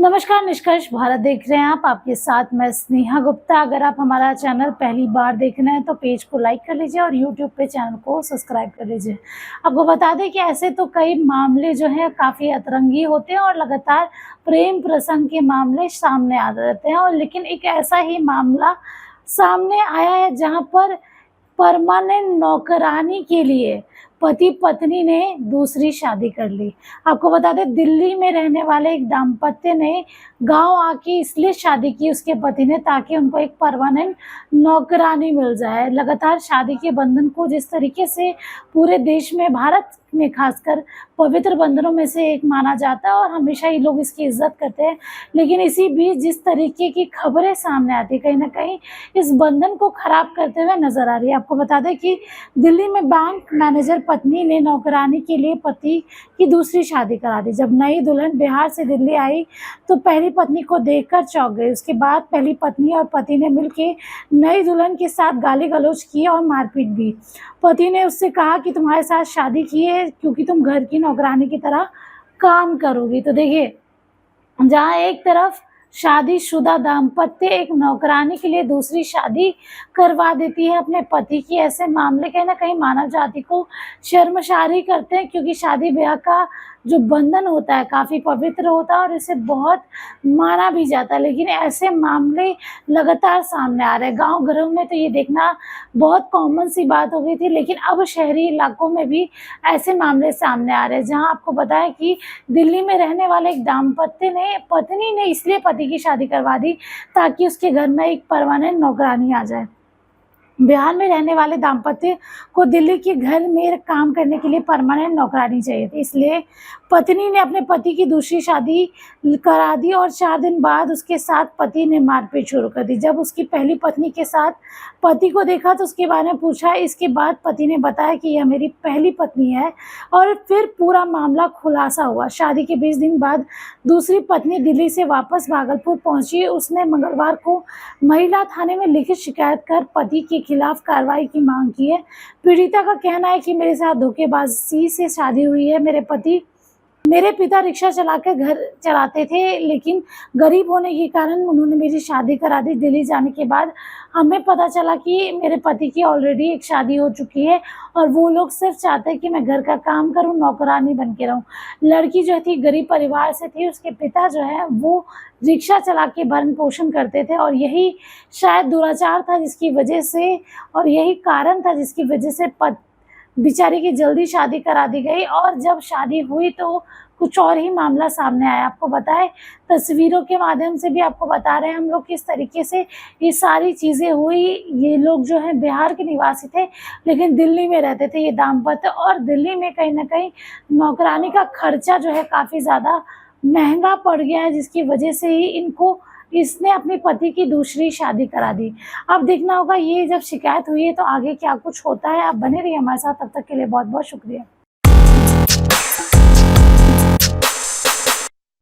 नमस्कार, निष्कर्ष भारत देख रहे हैं आप। आपके साथ मैं स्नेहा गुप्ता। अगर आप हमारा चैनल पहली बार देख रहे हैं तो पेज को लाइक कर लीजिए और यूट्यूब पे चैनल को सब्सक्राइब कर लीजिए। आपको बता दें कि ऐसे तो कई मामले जो हैं काफ़ी अतरंगी होते हैं और लगातार प्रेम प्रसंग के मामले सामने आ जाते हैं, और लेकिन एक ऐसा ही मामला सामने आया है जहाँ पर परमानेंट नौकरानी के लिए पति पत्नी ने दूसरी शादी कर ली। आपको बता दें, दिल्ली में रहने वाले एक दाम्पत्य ने गांव आके इसलिए शादी की उसके पति ने, ताकि उनको एक परमानेंट नौकरानी मिल जाए। लगातार शादी के बंधन को जिस तरीके से पूरे देश में, भारत में खासकर पवित्र बंधनों में से एक माना जाता है और हमेशा ही लोग इसकी इज्जत करते हैं, लेकिन इसी बीच जिस तरीके की खबरें सामने आती कहीं ना कहीं इस बंधन को खराब करते हुए नजर आ रही है। आपको बता दें कि दिल्ली में बैंक मैनेजर पत्नी ने नौकरानी के लिए पति की दूसरी शादी करा दी। जब नई दुल्हन बिहार से दिल्ली आई तो पहली पत्नी को देखकर चौंक गई। उसके बाद पहली पत्नी और पति ने मिलकर नई दुल्हन के साथ गाली गलौज की और मारपीट भी। पति ने उससे कहा कि तुम्हारे साथ शादी की है क्योंकि तुम घर की नौकरानी की तरह काम करोगी। तो देखिए, जहाँ एक तरफ शादीशुदा दाम्पत्य एक नौकरानी के लिए दूसरी शादी करवा देती है अपने पति की, ऐसे मामले कहीं ना कहीं मानव जाति को शर्मसारी करते हैं, क्योंकि शादी ब्याह का जो बंधन होता है काफ़ी पवित्र होता है और इसे बहुत माना भी जाता है। लेकिन ऐसे मामले लगातार सामने आ रहे हैं। गांव घरों में तो ये देखना बहुत कॉमन सी बात हो गई थी, लेकिन अब शहरी इलाकों में भी ऐसे मामले सामने आ रहे हैं। जहां आपको बताया कि दिल्ली में रहने वाले एक दाम्पत्य ने, पत्नी ने इसलिए पति की शादी करवा दी ताकि उसके घर में एक परमानेंट नौकरानी आ जाए। बिहार में रहने वाले दाम्पत्य को दिल्ली के घर में काम करने के लिए परमानेंट नौकरानी चाहिए थी, इसलिए पत्नी ने अपने पति की दूसरी शादी करा दी और 4 दिन बाद उसके साथ पति ने मारपीट शुरू कर दी। जब उसकी पहली पत्नी के साथ पति को देखा तो उसके बारे में पूछा। इसके बाद पति ने बताया कि यह मेरी पहली पत्नी है और फिर पूरा मामला खुलासा हुआ। शादी के 20 दिन बाद दूसरी पत्नी दिल्ली से वापस भागलपुर पहुंची। उसने मंगलवार को महिला थाने में लिखित शिकायत कर पति के खिलाफ कार्रवाई की मांग की है। पीड़िता का कहना है कि मेरे साथ धोखेबाजी से शादी हुई है। मेरे पिता रिक्शा चलाकर घर चलाते थे, लेकिन गरीब होने के कारण उन्होंने मेरी शादी करा दी। दिल्ली जाने के बाद हमें पता चला कि मेरे पति की ऑलरेडी एक शादी हो चुकी है और वो लोग सिर्फ चाहते हैं कि मैं घर का काम करूं, नौकरानी बन के रहूं। लड़की जो थी गरीब परिवार से थी, उसके पिता जो है वो रिक्शा चला के भरण पोषण करते थे और यही शायद दुराचार था जिसकी वजह से, और यही कारण था जिसकी वजह से बेचारी की जल्दी शादी करा दी गई। और जब शादी हुई तो कुछ और ही मामला सामने आया। आपको बताएं, तस्वीरों के माध्यम से भी आपको बता रहे हैं हम लोग किस तरीके से ये सारी चीज़ें हुई। ये लोग जो हैं बिहार के निवासी थे, लेकिन दिल्ली में रहते थे ये दाम्पत्य, और दिल्ली में कहीं ना कहीं नौकरानी का खर्चा जो है काफ़ी ज़्यादा महंगा पड़ गया है, जिसकी वजह से ही इसने अपने पति की दूसरी शादी करा दी। अब देखना होगा ये जब शिकायत हुई है तो आगे क्या कुछ होता है। आप बने रहिए हमारे साथ, तब तक के लिए बहुत बहुत शुक्रिया।